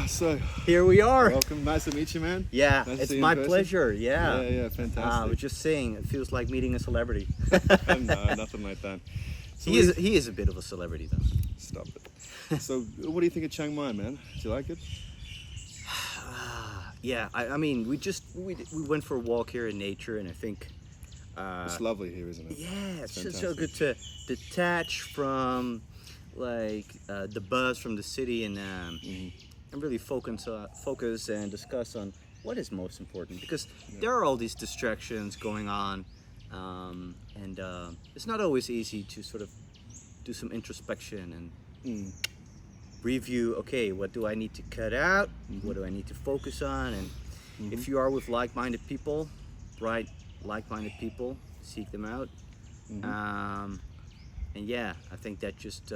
So Here we are. welcome. Nice to meet you, man. Yeah, Nice to it's see you my in person. pleasure. Yeah. Yeah, fantastic. I was just saying, it feels like meeting a celebrity. No, nothing like that. So He is a bit of a celebrity, though. Stop it. So, what do you think of Chiang Mai, man? Do you like it? Yeah, I mean, we went for a walk here in nature, and I think It's lovely here, isn't it? yeah, it's just fantastic. so good to detach from like the buzz from the city and really focus and discuss on what is most important, because there are all these distractions going on, and it's not always easy to sort of do some introspection and review. Okay, what do I need to cut out? What do I need to focus on? And if you are with like-minded people, seek them out. And yeah, I think that just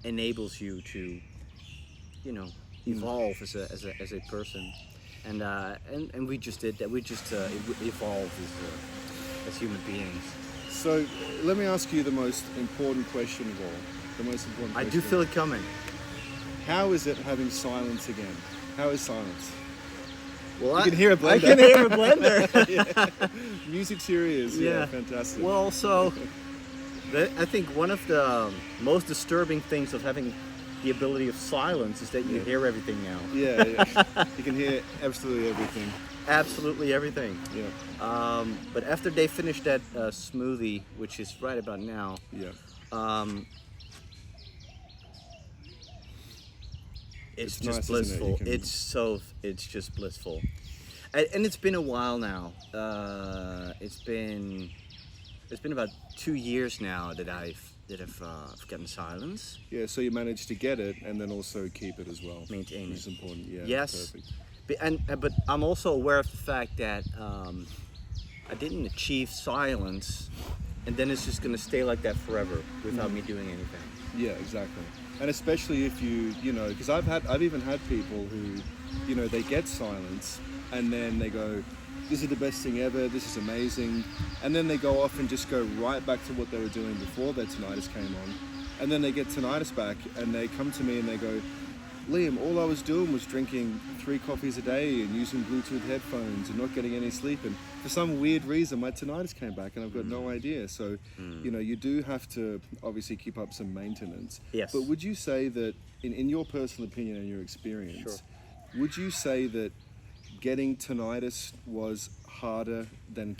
enables you to, evolve as a person. And we just did that. We just evolved as human beings. So, let me ask you the most important question of all. The most important I question. do feel it coming. How is it having silence again? How is silence? Well, You can hear a blender. I can hear a blender. Yeah. Music's your ears. Yeah, Yeah. fantastic. Well, so I think one of the most disturbing things of having the ability of silence is that you hear everything now. Yeah. You can hear absolutely everything. Absolutely everything. Yeah. But after they finish that smoothie, which is right about now, Yeah. it's It's just nice, isn't it? You blissful. can- It's just blissful. And it's been a while now. It's been about 2 years now that I've gotten silence. Yeah, so you managed to get it and then also keep it as well. Maintain Which is it. important. Yeah. Yes. Perfect. But I'm also aware of the fact that I didn't achieve silence, and then it's just going to stay like that forever without me doing anything. Yeah, exactly. And especially if because I've even had people who, they get silence and then they go, this is the best thing ever, this is amazing. And then they go off and just go right back to what they were doing before their tinnitus came on. And then they get tinnitus back and they come to me and they go, Liam, all I was doing was drinking 3 coffees a day and using Bluetooth headphones and not getting any sleep. And for some weird reason, my tinnitus came back and I've got no idea. So, you do have to obviously keep up some maintenance. Yes. But would you say that, in your personal opinion and your experience, would you say that getting tinnitus was harder than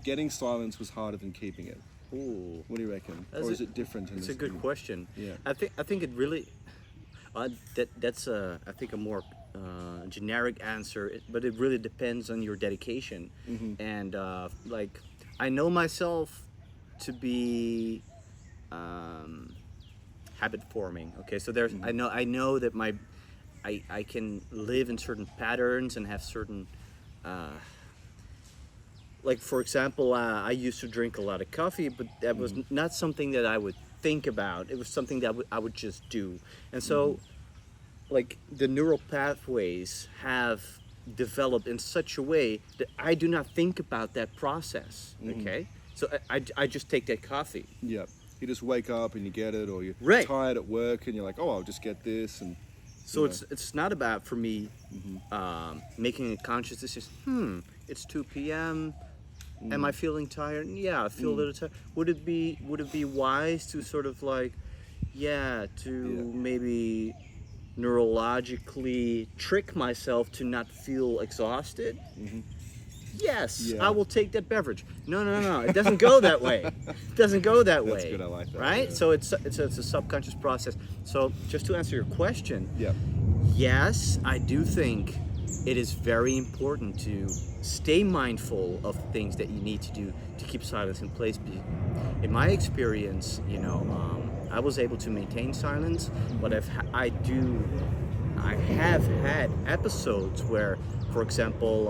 getting silence was harder than keeping it? Ooh, What do you reckon? That's Or is it different? it's a good question. Yeah. I think it really that's I think a more generic answer, but it really depends on your dedication. And like, I know myself to be habit forming. Okay, so there's I know that I can live in certain patterns and have certain like, for example, I used to drink a lot of coffee, but that was not something that I would think about. It was something that I would just do. And so, like, the neural pathways have developed in such a way that I do not think about that process. Okay, so I just take that coffee. Yeah. You just wake up and you get it, or you're Right. tired at work and you're like, oh, I'll just get this. And So it's not about, for me, making a conscious decision. It's 2 p.m. Am I feeling tired? Yeah, I feel a little tired. Would it be wise to sort of like, maybe neurologically trick myself to not feel exhausted? Yes, Yeah. I will take that beverage. No. It doesn't go that way. It doesn't go that way. That's good. I like that. Right? Yeah. So it's a subconscious process. So just to answer your question, Yeah. yes, I do think it is very important to stay mindful of things that you need to do to keep silence in place. In my experience, I was able to maintain silence, but I have had episodes where, for example,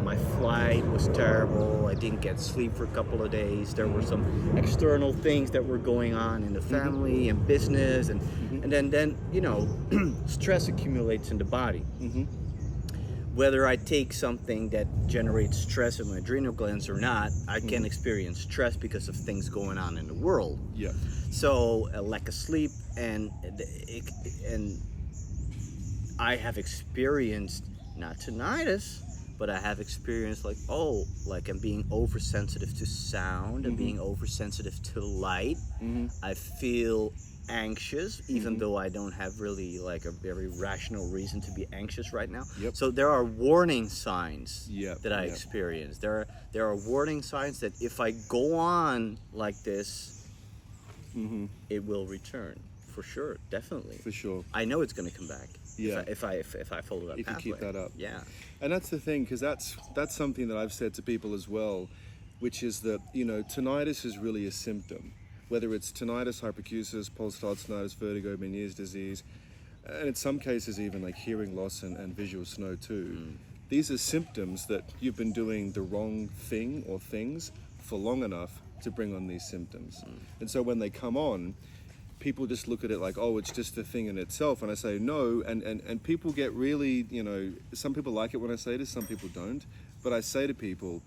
my flight was terrible. I didn't get sleep for a couple of days. There were some external things that were going on in the family and business, and then stress accumulates in the body. Whether I take something that generates stress in my adrenal glands or not, I can experience stress because of things going on in the world. Yeah. So a lack of sleep and I have experienced not tinnitus, but I have experienced like I'm being oversensitive to sound, I'm being oversensitive to light. I feel anxious, even though I don't have really like a very rational reason to be anxious right now. Yep. So there are warning signs Yep, that I yep. experience. There are warning signs that if I go on like this, it will return for sure, definitely. For sure. I know it's going to come back. Yeah. If I follow that If you pathway. keep that up. Yeah. And that's the thing, because that's something that I've said to people as well, which is that, you know, tinnitus is really a symptom. Whether it's tinnitus, hyperacusis, pulsatile tinnitus, vertigo, Meniere's disease, and in some cases even like hearing loss and visual snow too. These are symptoms that you've been doing the wrong thing or things for long enough to bring on these symptoms. And so when they come on, people just look at it like, oh, it's just a thing in itself. And I say no, and people get really, you know, some people like it when I say this, some people don't. But I say to people,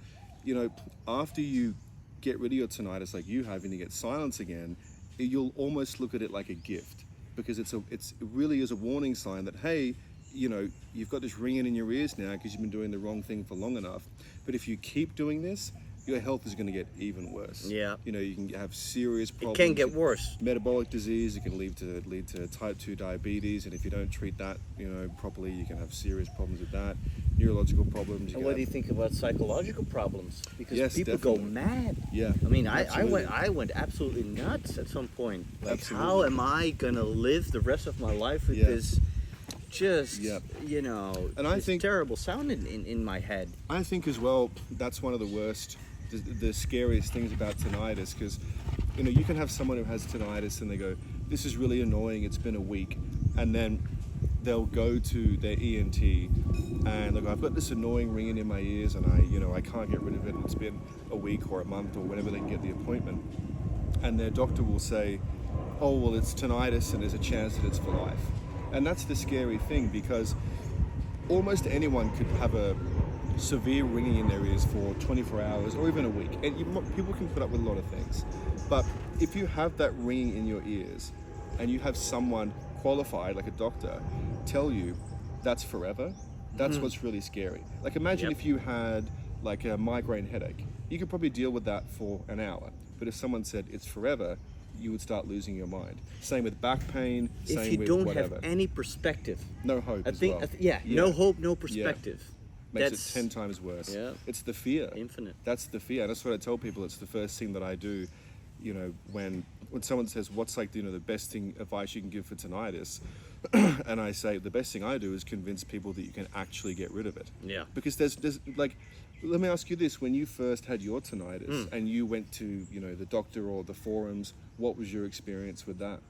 you know, after you get rid of your tinnitus like you have and you get silence again, you'll almost look at it like a gift, because it really is a warning sign that, hey, you know, you've got this ringing in your ears now because you've been doing the wrong thing for long enough. But if you keep doing this, your health is going to get even worse. Yeah. You know, you can have serious problems. It can get worse. Metabolic disease. It can lead to type 2 diabetes, and if you don't treat that, you know, properly, you can have serious problems with that. Neurological problems. And what do you think about psychological problems? Because Yes, people definitely. go mad. Yeah. I mean, Absolutely. I went absolutely nuts at some point. Like, Absolutely. how am I gonna live the rest of my life with Yeah. this, just Yep. you know, And I this think- terrible sound in my head? I think as well, that's one of the worst, the scariest things about tinnitus, because, you know, you can have someone who has tinnitus and they go, this is really annoying, it's been a week, and then they'll go to their ENT and they'll go, I've got this annoying ringing in my ears and I can't get rid of it, and it's been a week or a month or whenever they can get the appointment, and their doctor will say, oh, well, it's tinnitus and there's a chance that it's for life. And that's the scary thing, because almost anyone could have a severe ringing in their ears for 24 hours or even a week, and people can put up with a lot of things. But if you have that ringing in your ears and you have someone qualified, like a doctor, tell you that's forever, that's what's really scary. Like, imagine Yep. if you had like a migraine headache, you could probably deal with that for an hour, but if someone said it's forever, you would start losing your mind. Same with back pain, same If you with don't whatever. have any perspective, No hope I as think, well. no hope, no perspective. Makes That's it 10 times worse. Yeah. It's the fear. Infinite. That's the fear. And that's what I tell people. It's the first thing that I do, you know, when someone says, what's like, you know, the best thing advice you can give for tinnitus? And I say, the best thing I do is convince people that you can actually get rid of it. Yeah. Because there's like, let me ask you this. When you first had your tinnitus and you went to, you know, the doctor or the forums, what was your experience with that?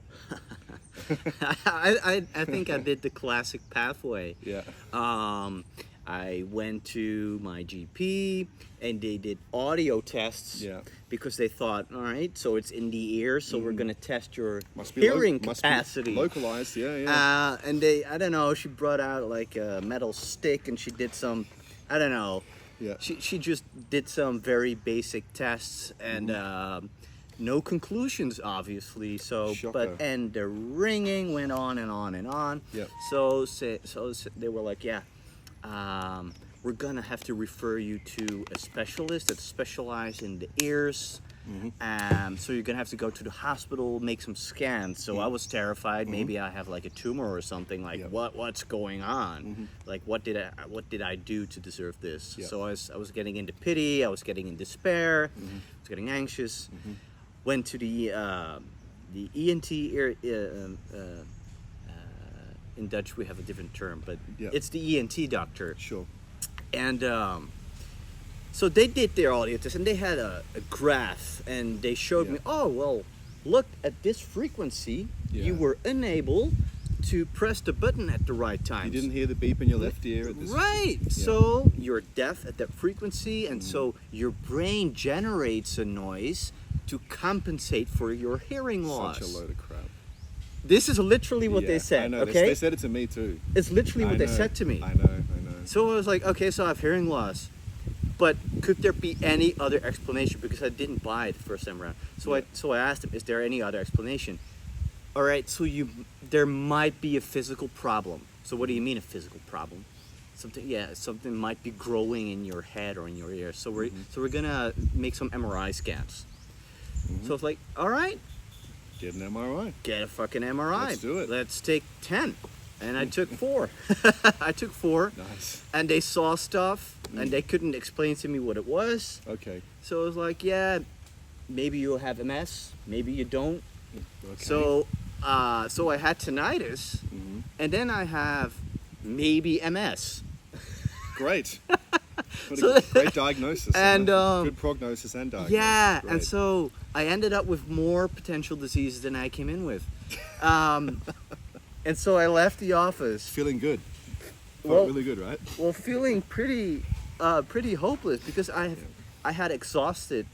I think I did the classic pathway. Yeah. I went to my GP and they did audio tests. Yeah. Because they thought, all right, so it's in the ear, so we're gonna test your Must be hearing must be capacity. localized. Yeah, yeah. And I don't know, she brought out like a metal stick and she did some, I don't know. Yeah. She just did some very basic tests and no conclusions, obviously. So, Shocker. and the ringing went on and on and on. Yep. So they were like, yeah, we're gonna have to refer you to a specialist that specializes in the ears. So you're gonna have to go to the hospital, make some scans. So I was terrified. Maybe I have like a tumor or something. Like, Yep. what's going on? Like, what did I do to deserve this? Yep. So I was getting into pity. I was getting in despair. I was getting anxious. Went to the ENT ear. In Dutch we have a different term, but Yep. it's the ENT doctor. Sure. And so they did their audio test, and they had a graph, and they showed me, Yeah. oh, well, look at this frequency. Yeah. You were unable to press the button at the right time. You didn't hear the beep in your left ear at this. Right. So you're deaf at that frequency, and so your brain generates a noise to compensate for your hearing loss. Such a load of crap. This is literally what Yeah, they said, I know. okay? They said it to me too. It's literally what I they know, said to me. I know. So I was like, okay, so I have hearing loss, but could there be any other explanation? Because I didn't buy it the first time around. So Yeah. I asked him, is there any other explanation? All right, so there might be a physical problem. So what do you mean a physical problem? Something might be growing in your head or in your ear. So we're gonna make some MRI scans. So it's like, all right, Get an MRI. get a fucking MRI. Let's do it. Let's take 10. And I took 4. I took 4. Nice. And they saw stuff, and they couldn't explain to me what it was. Okay. So it was like, yeah, maybe you'll have MS, maybe you don't. Okay. So I had tinnitus, and then I have maybe MS. Great. What So- a great diagnosis. And, good prognosis and diagnosis. Yeah, Great. and so I ended up with more potential diseases than I came in with. And so I left the office. Feeling good. Well- Felt really good, right? Well, feeling pretty hopeless because I had exhausted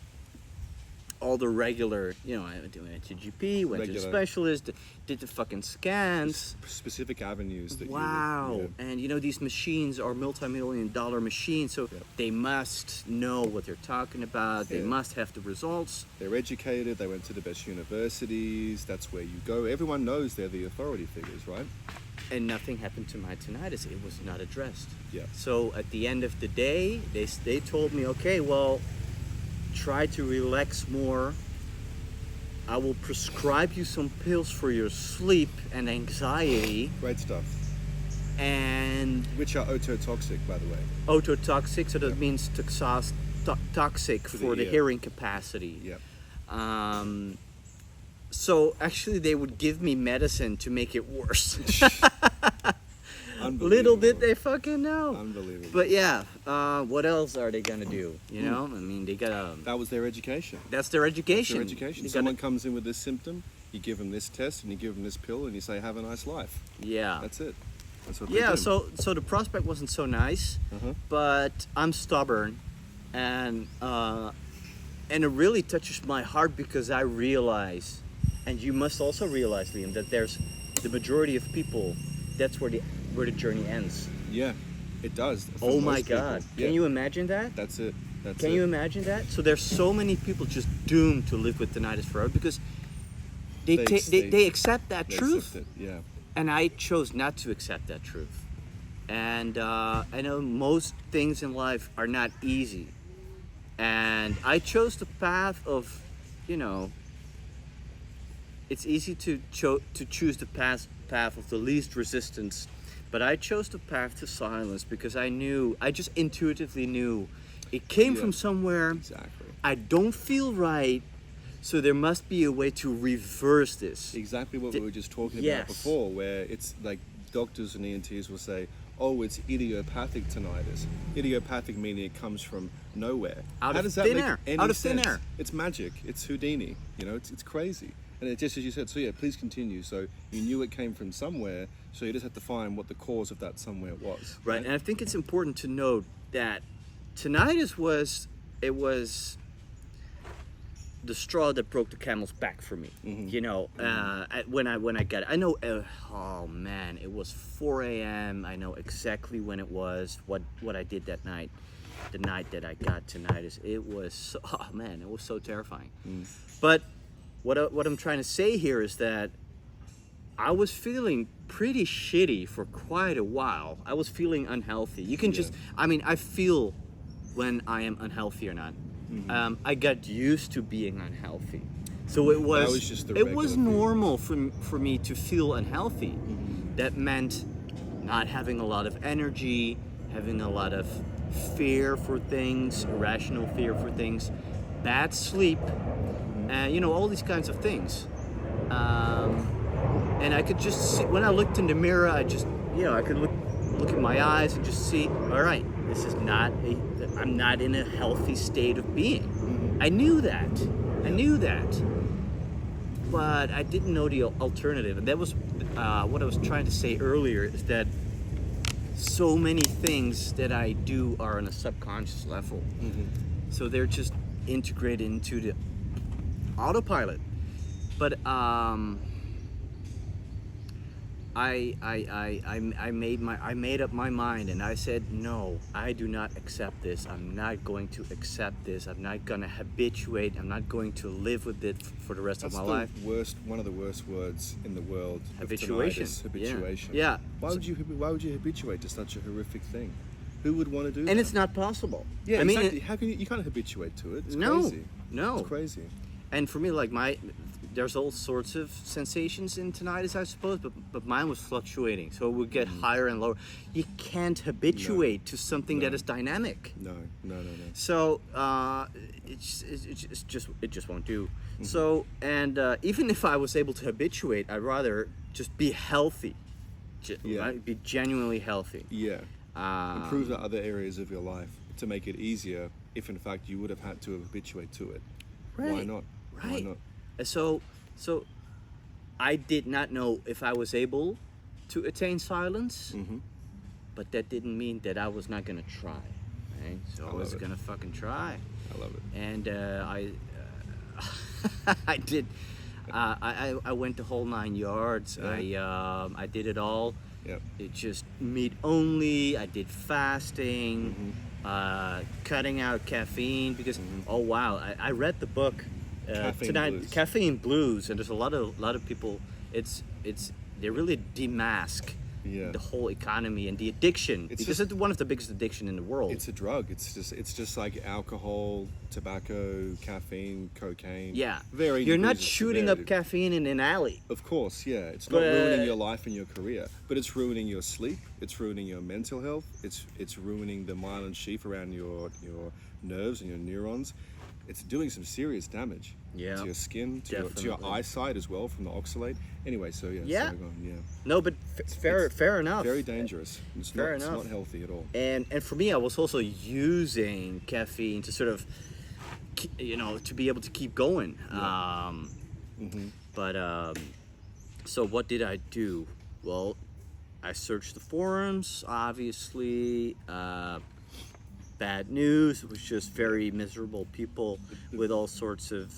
all the regular, I went to GP, went to the Regular. specialist, did the fucking scans. Specific avenues that Wow. you. And these machines are multi-million-dollar machines, so Yep. they must know what they're talking about. They Yeah. must have the results. They're educated. They went to the best universities. That's where you go. Everyone knows they're the authority figures, right? And nothing happened to my tinnitus. It was not addressed. Yeah. So at the end of the day, they told me, okay, well, try to relax more. I will prescribe you some pills for your sleep and anxiety, Great stuff. and Which are ototoxic, by the way. ototoxic, so that means toxic To the for the ear. hearing capacity. Yeah. So actually they would give me medicine to make it worse. Unbelievable. Little did they fucking know. Unbelievable. But yeah, what else are they gonna do? You know, I mean, they gotta. that was their education. That's their education. Their education. They Someone gotta- comes in with this symptom, you give them this test, and you give them this pill, and you say, "Have a nice life." Yeah. That's it. That's what they Yeah. do. So the prospect wasn't so nice, Uh-huh. but I'm stubborn, and it really touches my heart because I realize, and you must also realize, Liam, that there's the majority of people. That's where the journey ends. Yeah, it does. for Oh most my people. God! Yeah, Can you imagine that? That's it. That's Can it. you imagine that? So there's so many people just doomed to live with tinnitus forever because they They accept that They truth, accept it. Yeah. and I chose not to accept that truth. And I know most things in life are not easy, and I chose the path of, it's easy to choose the path of the least resistance, but I chose the path to silence because I just intuitively knew it came Yeah. from somewhere. Exactly. I don't feel right, so there must be a way to reverse this. Exactly what we were just talking Yes. about before, where it's like doctors and ENTs will say, "Oh, it's idiopathic tinnitus." Idiopathic meaning it comes from nowhere. Out How of does that thin make air. any Out of thin sense? air. It's magic. It's Houdini. It's crazy. And it just as you said. So yeah, please continue. So you knew it came from somewhere. So you just have to find what the cause of that somewhere was. Right, and I think it's important to note that tinnitus was the straw that broke the camel's back for me. When I got it, I know. Oh man, it was 4 a.m. I know exactly when it was. What I did that night, the night that I got tinnitus. It was it was so terrifying. But what I'm trying to say here is that I was feeling pretty shitty for quite a while. I was feeling unhealthy. You can I feel when I am unhealthy or not. I got used to being unhealthy. So it was just the it was regular feeling. normal for me to feel unhealthy. That meant not having a lot of energy, having a lot of fear for things, irrational fear for things, bad sleep, and all these kinds of things. And I could just see, when I looked in the mirror, I just, I could look at my eyes and just see, all right, this is I'm not in a healthy state of being. I knew that. But I didn't know the alternative. And that was what I was trying to say earlier, is that so many things that I do are on a subconscious level. So they're just integrated into the autopilot. But I made up my mind, and I said, no, I do not accept this. I'm not going to accept this. I'm not gonna habituate. I'm not going to live with it for the rest That's of my the life. one of the worst words in the world. of Habituation. tinnitus, habituation. Yeah. Why would you habituate to such a horrific thing? Who would want to do that? And it's not possible. Yeah, I mean, exactly. How can you can't habituate to it? It's No, crazy. no. It's crazy. And for me, like there's all sorts of sensations in tinnitus, I suppose, but mine was fluctuating, so it would get higher and lower. You can't habituate to something that No. is dynamic. No. So it just won't do. So even if I was able to habituate, I'd rather just be healthy, Yeah. right? Be genuinely healthy. Yeah. Improve the other areas of your life to make it easier if in fact you would have had to habituate to it. Why Right. not? Why Right. not? So I did not know if I was able to attain silence, but that didn't mean that I was not gonna try. Right? So I was love it. gonna fucking try, I love it. and I did. I went the whole 9 yards. Yeah. I did it all. Yep. It just meat only. I did fasting, cutting out caffeine because oh wow, I read the book Caffeine Blues, and there's a lot of people. They really demask Yeah. the whole economy and the addiction It's because just- it's one of the biggest addiction in the world. It's a drug. It's just like alcohol, tobacco, caffeine, cocaine. Yeah, Varying you're not degrees of shooting up severity. caffeine in an alley. Of course, yeah. It's not But- ruining your life and your career, but it's ruining your sleep. It's ruining your mental health. It's ruining the myelin sheath around your nerves and your neurons. It's doing some serious damage Yeah, to your skin, to your definitely. eyesight as well from the oxalate. Anyway, so yeah. Yeah. So go on, yeah. No, but fair enough. Very dangerous. It's Fair not. enough. It's not healthy at all. And for me, I was also using caffeine to sort of, to be able to keep going. But so what did I do? Well, I searched the forums, obviously. Bad news. It was just very miserable people with all sorts of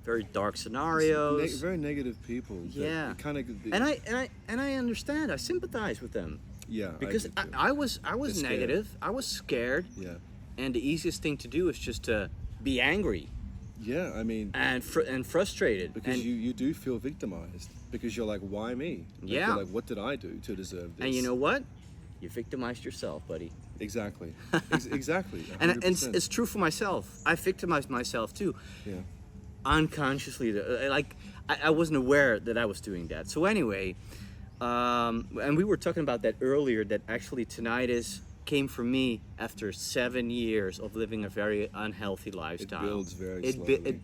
very dark scenarios. Very negative people. that Yeah. Kind of. And I understand. I sympathize with them Yeah. because do too. I was They're scared. negative. I was scared, Yeah. and the easiest thing to do is just to be angry Yeah. I mean. and frustrated. Because and, you do feel victimized because you're like, why me? Like, Yeah. you're like, what did I do to deserve this? and you know what? You victimized yourself, buddy. Exactly. Exactly. And 100%. it's true for myself. I victimized myself too, Yeah. unconsciously. Like I wasn't aware that I was doing that. So anyway, and we were talking about that earlier. That actually tinnitus came for me after 7 years of living a very unhealthy lifestyle. builds very It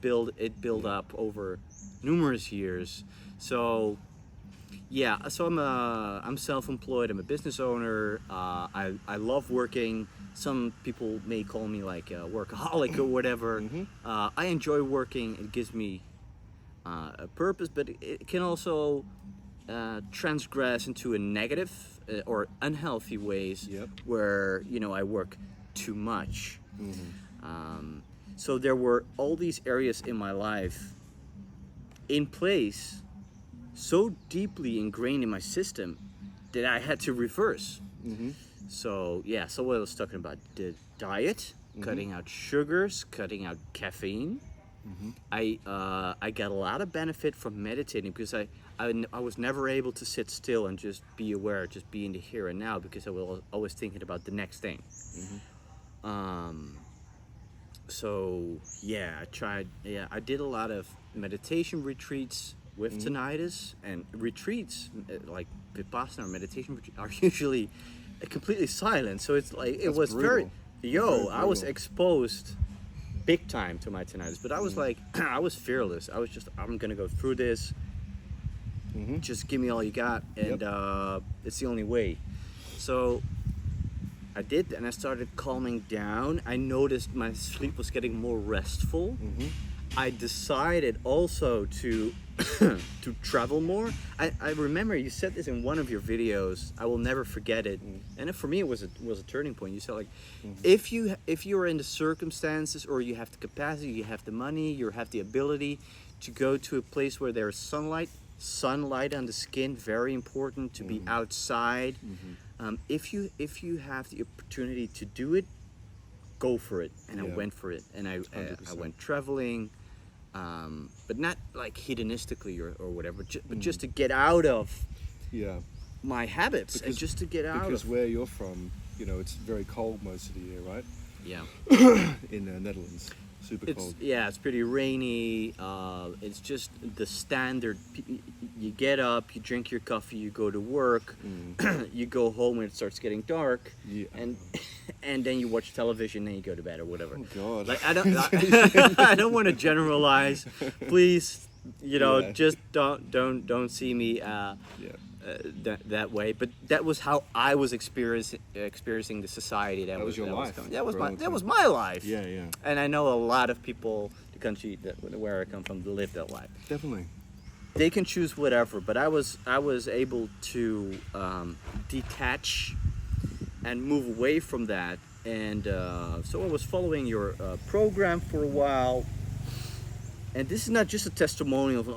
slowly. built up over numerous years. So yeah, so I'm self-employed. I'm a business owner. I love working. Some people may call me like a workaholic or whatever. I enjoy working. It gives me a purpose, but it can also transgress into a negative or unhealthy ways Yep. where I work too much. So there were all these areas in my life in place, so deeply ingrained in my system that I had to reverse. So yeah, so what I was talking about, the diet, cutting out sugars, cutting out caffeine. I got a lot of benefit from meditating because I was never able to sit still and just be aware, just be in the here and now, because I was always thinking about the next thing. So yeah, I did a lot of meditation retreats with tinnitus, and retreats like Vipassana or meditation retreats are usually completely silent. So it's like it That's was brutal. very I was brutal. exposed big time to my tinnitus, but I was like I was fearless. I'm gonna go through this. Just give me all you got, and it's the only way. So I did, and I started calming down. I noticed my sleep was getting more restful. I decided also to to travel more. I remember you said this in one of your videos. I will never forget it. And for me, it was a turning point. You said like, if you're in the circumstances, or you have the capacity, you have the money, you have the ability to go to a place where there's sunlight, sunlight on the skin, very important to be outside. If you have the opportunity to do it, go for it. And I Yeah. went for it, and I 100%. went traveling, but not like hedonistically or whatever, but just to get out of Yeah. my habits and Because- just to get out Because of. where you're from, it's very cold most of the year, right? Yeah. In the Netherlands, super It's cold. it's pretty rainy. It's just the standard. You get up, you drink your coffee, you go to work, you go home when it starts getting dark, Yeah. and and then you watch television, and you go to bed or whatever. Oh God. Like I don't I don't want to generalize. Please, Yeah. just don't see me Yeah. that way. But that was how I was experiencing the society that was your life coming. That was for a my long that time. was my life. Yeah. Yeah. And I know a lot of people, the country where I come from, live that life. Definitely. They can choose whatever, but I was able to detach and move away from that, and so I was following your program for a while. And this is not just a testimonial of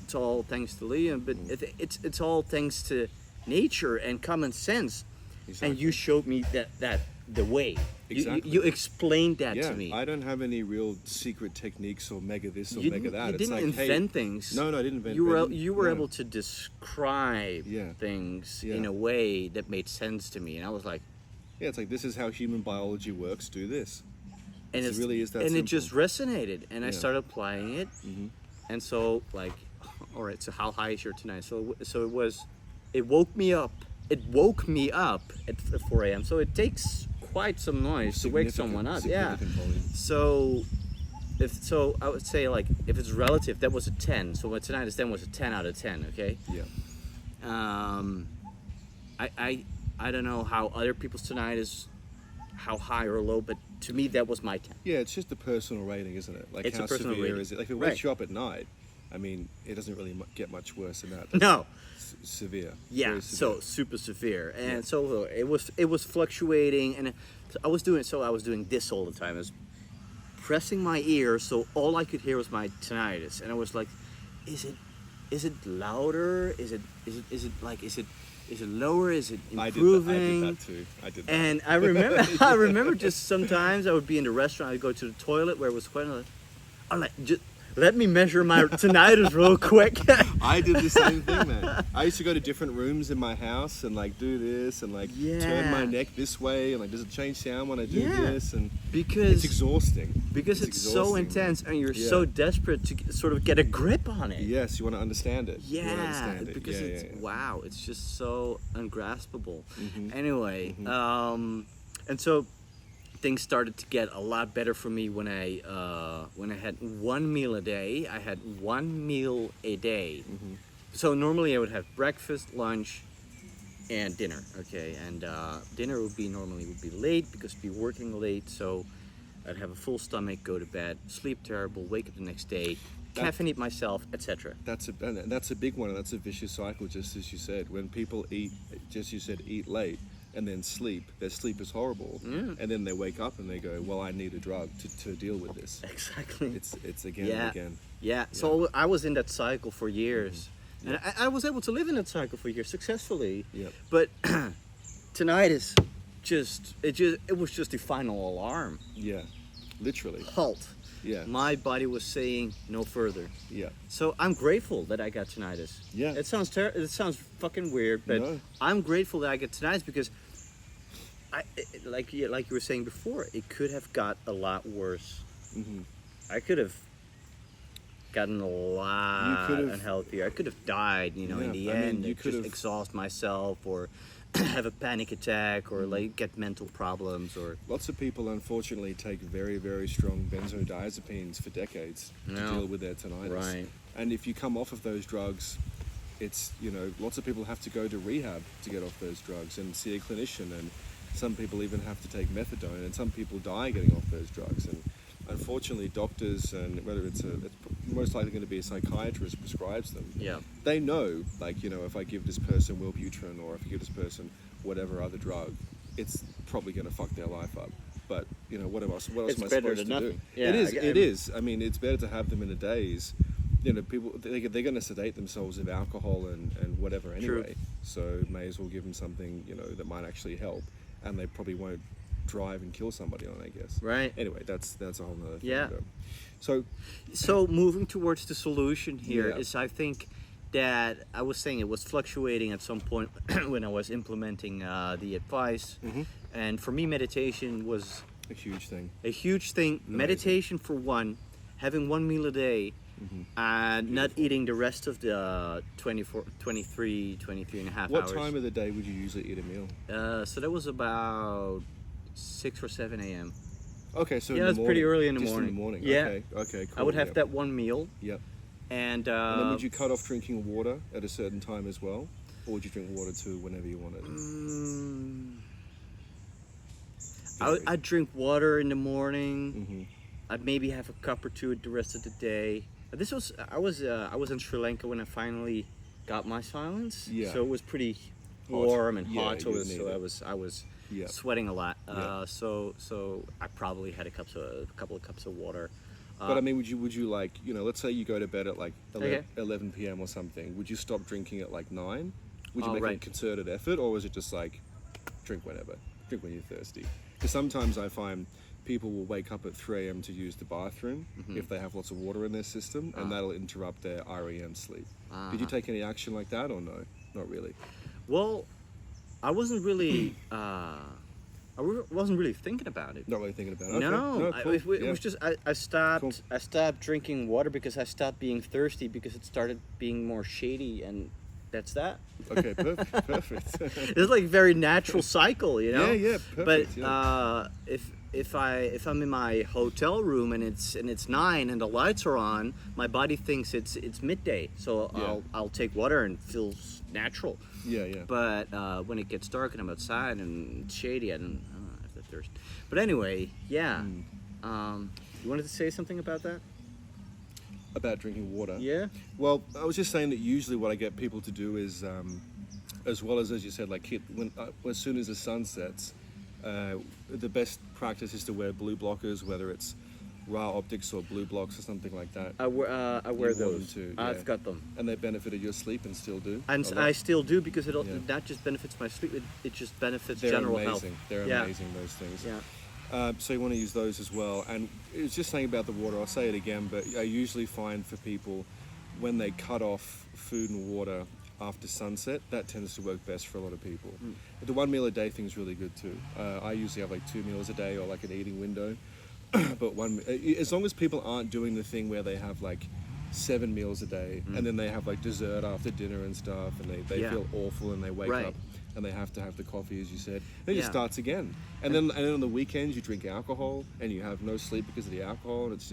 it's all thanks to Liam, but it's all thanks to nature and common sense. Exactly. And you showed me that the way. Exactly. You explained that Yeah. to me. I don't have any real secret techniques or mega this or You mega didn't, that. you It's didn't like, hey, invent things. No, I didn't invent. You were no. able to describe Yeah. things Yeah. in a way that made sense to me, and I was like, Yeah, it's like this is how human biology works. Do this. and It really is that and it simple. just resonated, and I Yeah. started applying it, and so like, all right, so how high is your tonight? It woke me up. It woke me up at 4 a.m. So it takes quite some noise to wake someone up. Yeah. Significant volume. So I would say, like, if it's relative, that was a 10. So what tonight is then was a 10 out of 10. Okay. Yeah. I don't know how other people's tonight is, how high or low, but to me that was my 10. Yeah, it's just a personal rating, isn't it? Like It's a how personal severe rating. is it? Like if it Right. wakes you up at night, I mean, it doesn't really get much worse than that. Does No. it? Severe. Yeah, Very so severe. super severe, and Yeah. so it was fluctuating, and I was doing this all the time, I was pressing my ear, so all I could hear was my tinnitus, and I was like, is it louder? Is it lower? Is it improving? I did that too. I did that. And I remember just sometimes I would be in the restaurant, I'd go to the toilet where it was quiet, I'm like, just let me measure my tinnitus real quick. I did the same thing, man. I used to go to different rooms in my house and like do this and like turn my Yeah. neck this way and like does it change sound when I do Yeah. this, and because it's exhausting. Because it's so exhausting. intense, and you're Yeah. so desperate to sort of get a grip on it. Yes, you want to understand it. You wanna Yeah, understand it. because Yeah, it's yeah, yeah. wow, it's just so ungraspable. Mhm. Anyway, and so things started to get a lot better for me when I had one meal a day. I had one meal a day. So normally I would have breakfast, lunch, and dinner. Okay, and dinner would be late because I'd be working late. So I'd have a full stomach, go to bed, sleep terrible, wake up the next day, caffeinate myself, etc. That's a big one, and that's a vicious cycle, just as you said. When people eat, just you said, eat late and then sleep, their sleep is horrible, and then they wake up and they go, well, I need a drug to deal with this. Exactly. It's again and again. Yeah. So I was in that cycle for years, and I was able to live in that cycle for years successfully. Yep. But tinnitus, it was just the final alarm. Yeah, literally. Halt. Yeah, My body was saying no further. yeah. So I'm grateful that I got tinnitus. Yeah. It sounds fucking weird, but No. I'm grateful that I get tinnitus because like you were saying before, it could have got a lot worse. I could have gotten a lot could have- unhealthier. I could have died, in Yeah, the I mean, end. you and could just have- exhaust myself or have a panic attack or like get mental problems or Lots of people, unfortunately, take very, very strong benzodiazepines for decades to Yeah. deal with their tinnitus. Right. And if you come off of those drugs, it's, lots of people have to go to rehab to get off those drugs and see a clinician, and some people even have to take methadone, and some people die getting off those drugs. And unfortunately, doctors, and whether it's most likely going to be a psychiatrist prescribes them, yeah. they know, like, if I give this person Wellbutrin or if I give this person whatever other drug, it's probably going to fuck their life up. But, what else It's am I better supposed than to do? nothing. Yeah, it is. I mean, it's better to have them in a daze you know, people they're going to sedate themselves with alcohol and whatever anyway. So may as well give them something, you know, that might actually help, and they probably won't drive and kill somebody on it, I guess. Right. Anyway, that's a whole nother thing. Yeah. So moving towards the solution here Yeah. is, I think that I was saying it was fluctuating at some point when I was implementing the advice, and for me, meditation was a huge thing. a huge thing. Meditation for one, having one meal a day, and not eating the rest of the 23 and a half What hours. time of the day would you usually eat a meal? So that was about 6 or 7 a.m. Okay, so Yeah, in the it's pretty morning. early in the Just morning. in the morning. Yeah. Okay, cool. I would have Yep. that one meal, Yep. and And then would you cut off drinking water at a certain time as well? Or would you drink water too whenever you wanted? I'd drink water in the morning. Mm-hmm. I'd maybe have a cup or two the rest of the day. I was in Sri Lanka when I finally got my silence. Yeah. So it was pretty Hot. warm and Yeah, hot. you would need So it. I was Yeah. sweating a lot. Yeah. So I probably had a couple of cups of water. But I mean, would you like, you know, let's say you go to bed at like 11, Okay. 11 p.m. or something. Would you stop drinking at like 9? Would you Oh, make a right. concerted effort, or was it just like drink whenever, drink when you're thirsty? Because sometimes I find people will wake up at 3 a.m. to use the bathroom if they have lots of water in their system, and that'll interrupt their REM sleep. Did you take any action like that, or no? Not really. Well, I wasn't really. Wasn't really thinking about it. Not really thinking about it. Okay. No, cool. it Yeah. was just I stopped. Cool. I stopped drinking water because I stopped being thirsty because it started being more shady, and that's that. Okay, perfect. It's like a very natural cycle, you know. Yeah, perfect. But if I'm in my hotel room and it's 9 and the lights are on, my body thinks it's midday, so Yeah. I'll take water and it feels natural. Yeah. But when it gets dark and I'm outside and it's shady, I don't have the thirst. But anyway, yeah. You wanted to say something about that? About drinking water. Yeah. Well, I was just saying that usually what I get people to do is, as well as you said, like as soon as the sun sets, the best practice is to wear blue blockers, whether it's raw optics or blue blocks or something like that. I wear You wear them those. too, I've yeah. got them. And they benefited your sleep and still do. And a lot. I still do because it Yeah. not just benefits my sleep, it just benefits They're general amazing. health. They're Yeah. amazing, those things. Yeah. So you want to use those as well. And it was just saying about the water, I'll say it again, but I usually find for people when they cut off food and water after sunset, that tends to work best for a lot of people. But the 1 meal a day thing is really good too. I usually have like 2 meals a day or like an eating window. But as long as people aren't doing the thing where they have like 7 meals a day and then they have like dessert after dinner and stuff, and they Yeah. feel awful and they wake Right. up and they have to have the coffee, as you said. Then it just Yeah. starts again. And then on the weekends you drink alcohol and you have no sleep because of the alcohol, and it's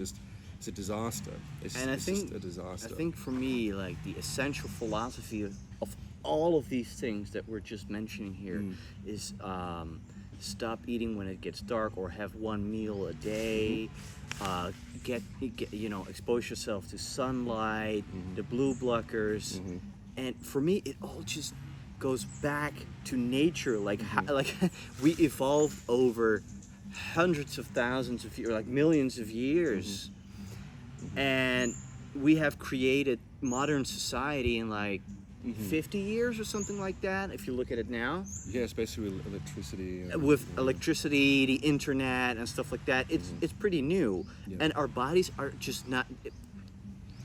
a disaster. It's just a disaster. I think for me, like the essential philosophy of all of these things that we're just mentioning here is stop eating when it gets dark, or have one meal a day. Get expose yourself to sunlight, the blue blockers, and for me, it all just goes back to nature. Like like we evolved over hundreds of thousands of years, like millions of years, and we have created modern society in like 50 years or something like that, if you look at it now. Yeah, especially with electricity. With electricity, the internet, and stuff like that, it's pretty new, Yeah. and our bodies are just not.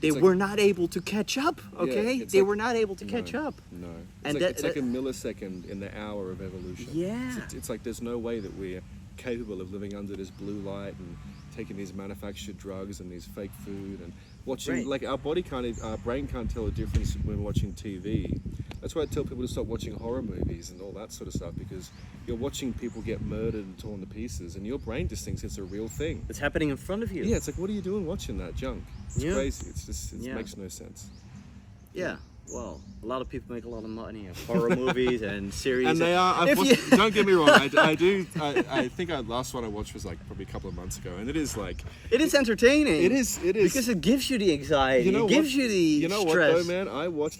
They It's like- were not able to catch up. Okay, it's they like- were not able to catch No, up. No. And It's like a millisecond in the hour of evolution. Yeah. It's like there's no way that we're capable of living under this blue light and taking these manufactured drugs and these fake food and watching, Right. like our brain can't tell a difference when watching TV. That's why I tell people to stop watching horror movies and all that sort of stuff, because you're watching people get murdered and torn to pieces and your brain just thinks it's a real thing. It's happening in front of you. Yeah, it's like, what are you doing watching that junk? It's Yeah. crazy. It Yeah. makes no sense. Yeah. Well, a lot of people make a lot of money of horror movies and series. And they are. If you- Don't get me wrong. I do. I think the last one I watched was like probably a couple of months ago, and it is like. It is entertaining. It is. Because it gives you the anxiety. You know it gives what? you the You know stress. what though, man?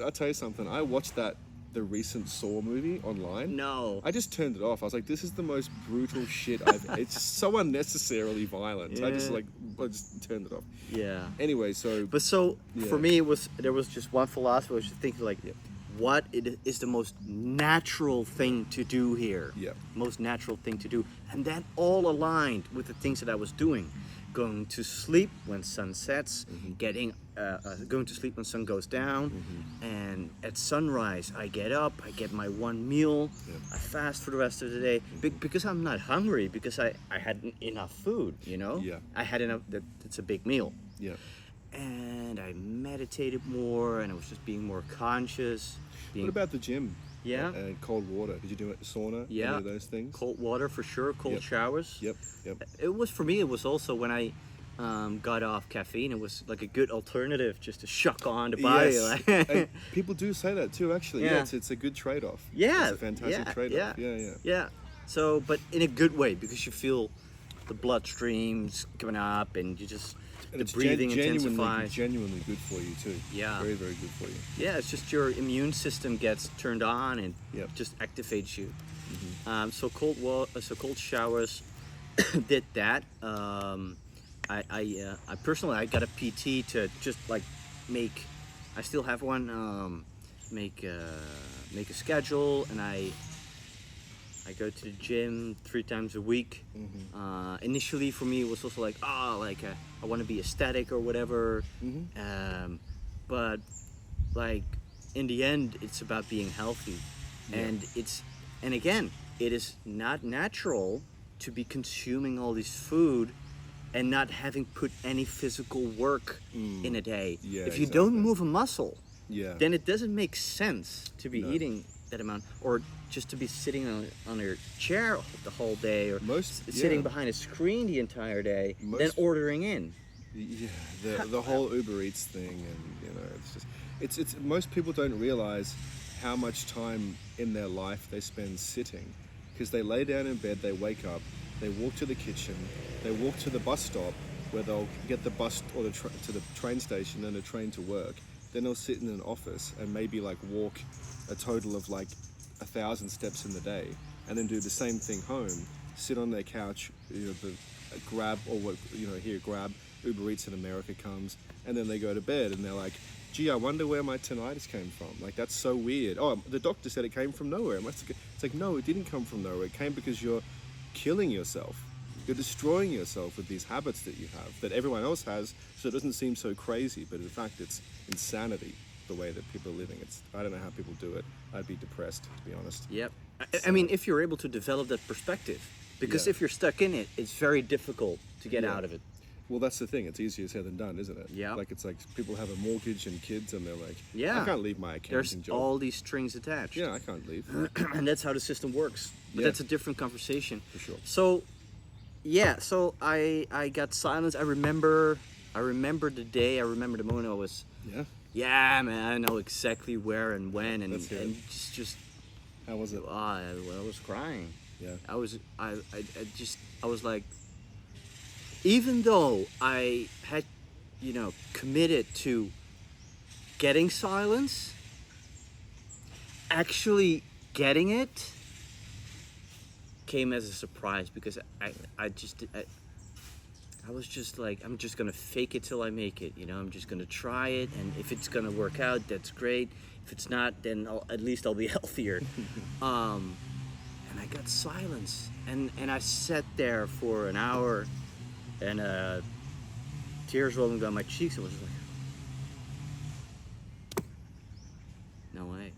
I'll tell you something. I watched that the recent Saw movie online? No. I just turned it off. I was like, this is the most brutal shit I've. It's so unnecessarily violent. I just turned it off. Yeah. Anyway, so. But so Yeah. for me, there was just one philosophy. I was just thinking like, what is the most natural thing to do here? Yeah. Most natural thing to do, and that all aligned with the things that I was doing. Going to sleep when sun sets, getting going to sleep when sun goes down, and at sunrise I get up, I get my one meal, I fast for the rest of the day because I'm not hungry, because I had enough food, you know. Yeah. I had enough. It's a big meal. Yeah. And I meditated more, and I was just being more conscious. What about the gym? Yeah. And cold water. Did you do it sauna? Yeah. Any of those things? Cold water for sure. Cold showers. Yep. It was, for me, it was also when I got off caffeine, it was like a good alternative just to shuck on the body. Yes. Like. And people do say that too, actually. Yeah. It's a good trade-off. Yeah. It's a fantastic trade-off. Yeah. Yeah. So, but in a good way, because you feel the bloodstreams coming up, and you just And the it's breathing intensifies. genuinely good for you too. Yeah. Very, very good for you. Yeah, it's just your immune system gets turned on and Yep. just activates you. So cold showers did that. I personally, I got a PT to just like make. I still have one. Make a schedule, and I go to the gym 3 times a week. Initially, for me, it was also like, I want to be aesthetic or whatever. But like in the end, it's about being healthy, and again, it is not natural to be consuming all this food and not having put any physical work in a day. Yeah, if you exactly. don't move a muscle, Yeah. then it doesn't make sense to be No. eating that amount, or just to be sitting on your chair the whole day, or sitting behind a screen the entire day, then ordering in. Yeah, the whole Uber Eats thing, and it's most people don't realize how much time in their life they spend sitting, because they lay down in bed, they wake up, they walk to the kitchen, they walk to the bus stop where they'll get the bus or to the train station and a train to work. Then they'll sit in an office and maybe like walk a total of like 1,000 steps in the day, and then do the same thing home, sit on their couch, grab Uber Eats in America comes, and then they go to bed and they're like, gee, I wonder where my tinnitus came from. Like, that's so weird. Oh, the doctor said it came from nowhere. It's like, no, it didn't come from nowhere. It came because you're killing yourself. You're destroying yourself with these habits that you have, that everyone else has, so it doesn't seem so crazy, but in fact it's insanity, the way that people are living. I don't know how people do it. I'd be depressed, to be honest. Yep. I mean, if you're able to develop that perspective, because if you're stuck in it, it's very difficult to get out of it. Well, that's the thing. It's easier said than done, isn't it? Yeah. Like, it's like people have a mortgage and kids, and they're like, Yeah. I can't leave my accounting There's job. all these strings attached. Yeah, I can't leave. And that's how the system works. But Yeah. that's a different conversation. For sure. So, so I got silence. I remember the day. I remember the moment. I was, Yeah? man, I know exactly where and when, and That's good. and just How was it? I was crying. Yeah. I was like, even though I had, committed to getting silence, actually getting it came as a surprise, because I was just like, I'm just gonna fake it till I make it. I'm just gonna try it, and if it's gonna work out, that's great. If it's not, then at least I'll be healthier. And I got silence, and I sat there for an hour, and tears rolling down my cheeks. I was just like, no way.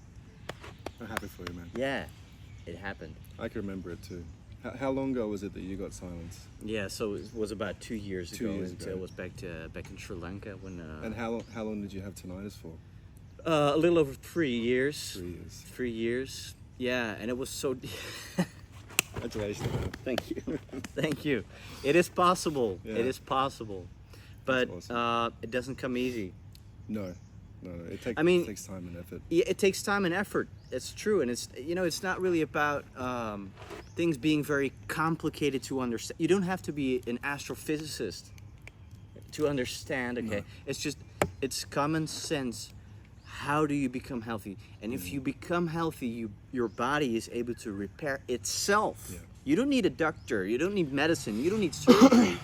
I'm happy for you, man. Yeah, it happened. I can remember it too. How long ago was it that you got silence? Yeah, so it was about 2 years 2 ago. years until ago. I was back in Sri Lanka when. And how long did you have tinnitus for? A little over 3 years. 3 years. 3 years. Yeah, and it was so. Congratulations, man. Thank you. Thank you. It is possible. Yeah. It is possible. But That's awesome. it doesn't come easy. No. It takes time and effort. Yeah, it takes time and effort. It's true, and it's not really about things being very complicated to understand. You don't have to be an astrophysicist to understand. Okay, No. it's common sense how do you become healthy? And if you become healthy, your body is able to repair itself. Yeah. You don't need a doctor. You don't need medicine. You don't need surgery.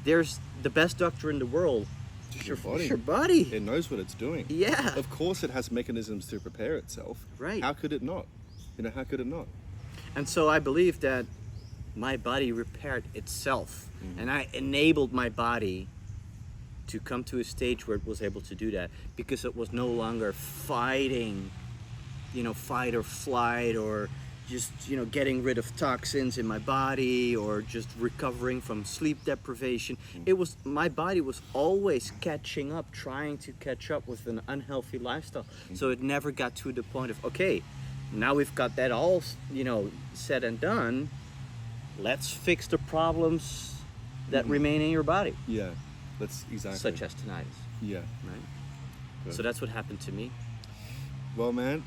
There's the best doctor in the world. Just your body. It's your body. It knows what it's doing. Yeah. Of course, it has mechanisms to prepare itself. Right. How could it not? How could it not? And so I believe that my body repaired itself, and I enabled my body to come to a stage where it was able to do that, because it was no longer fighting, fight or flight, or just, getting rid of toxins in my body, or just recovering from sleep deprivation. My body was always catching up, trying to catch up with an unhealthy lifestyle. So it never got to the point of, okay, now we've got that all, said and done, let's fix the problems that remain in your body. Yeah, that's exactly. Such as tinnitus. Yeah. Right? Good. So that's what happened to me. Well, man,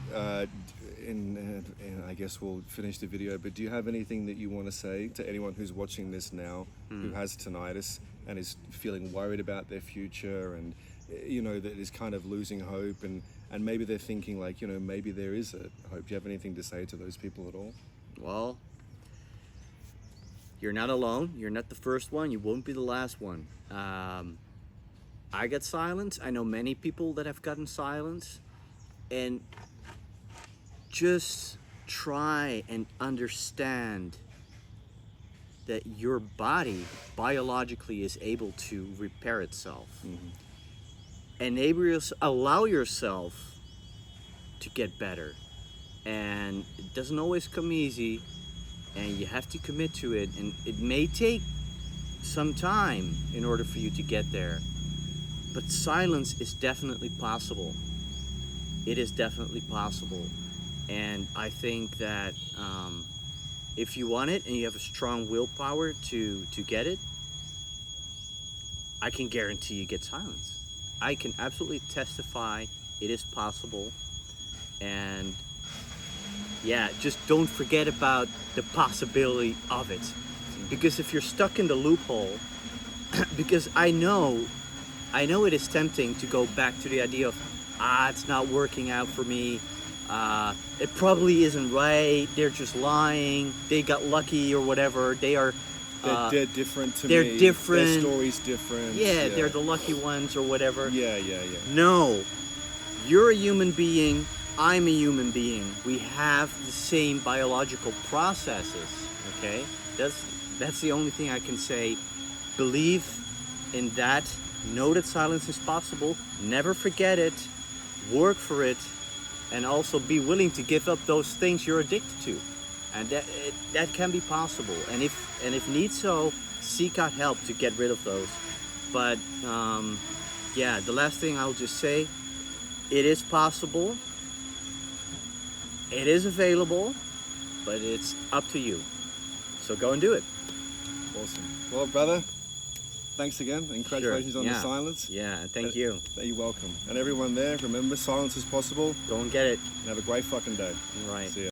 and I guess we'll finish the video, but do you have anything that you want to say to anyone who's watching this now who has tinnitus and is feeling worried about their future, and that is kind of losing hope, and maybe they're thinking like, maybe there is a hope? Do you have anything to say to those people at all? Well, you're not alone. You're not the first one. You won't be the last one. I got silence. I know many people that have gotten silence. And just try and understand that your body biologically is able to repair itself. Allow yourself to get better. And it doesn't always come easy, and you have to commit to it, and it may take some time in order for you to get there. But silence is definitely possible. It is definitely possible. And I think that if you want it and you have a strong willpower to get it, I can guarantee you get silence. I can absolutely testify it is possible. And yeah, just don't forget about the possibility of it. Because if you're stuck in the loophole, because I know it is tempting to go back to the idea of, it's not working out for me. It probably isn't right. They're just lying. They got lucky or whatever. They're different to me. They're different. Their story's different. Yeah, they're the lucky ones or whatever. Yeah. No, you're a human being. I'm a human being. We have the same biological processes. Okay, that's the only thing I can say. Believe in that. Know that silence is possible. Never forget it. Work for it, and also be willing to give up those things you're addicted to, and that can be possible. And if need so, seek out help to get rid of those. But the last thing I'll just say, it is possible. It is available, but it's up to you. So go and do it. Awesome. Well, brother, thanks again, and congratulations on the silence. Yeah, thank you. You're welcome. And everyone there, remember, silence is possible. Go and get it. And have a great fucking day. Right. See ya.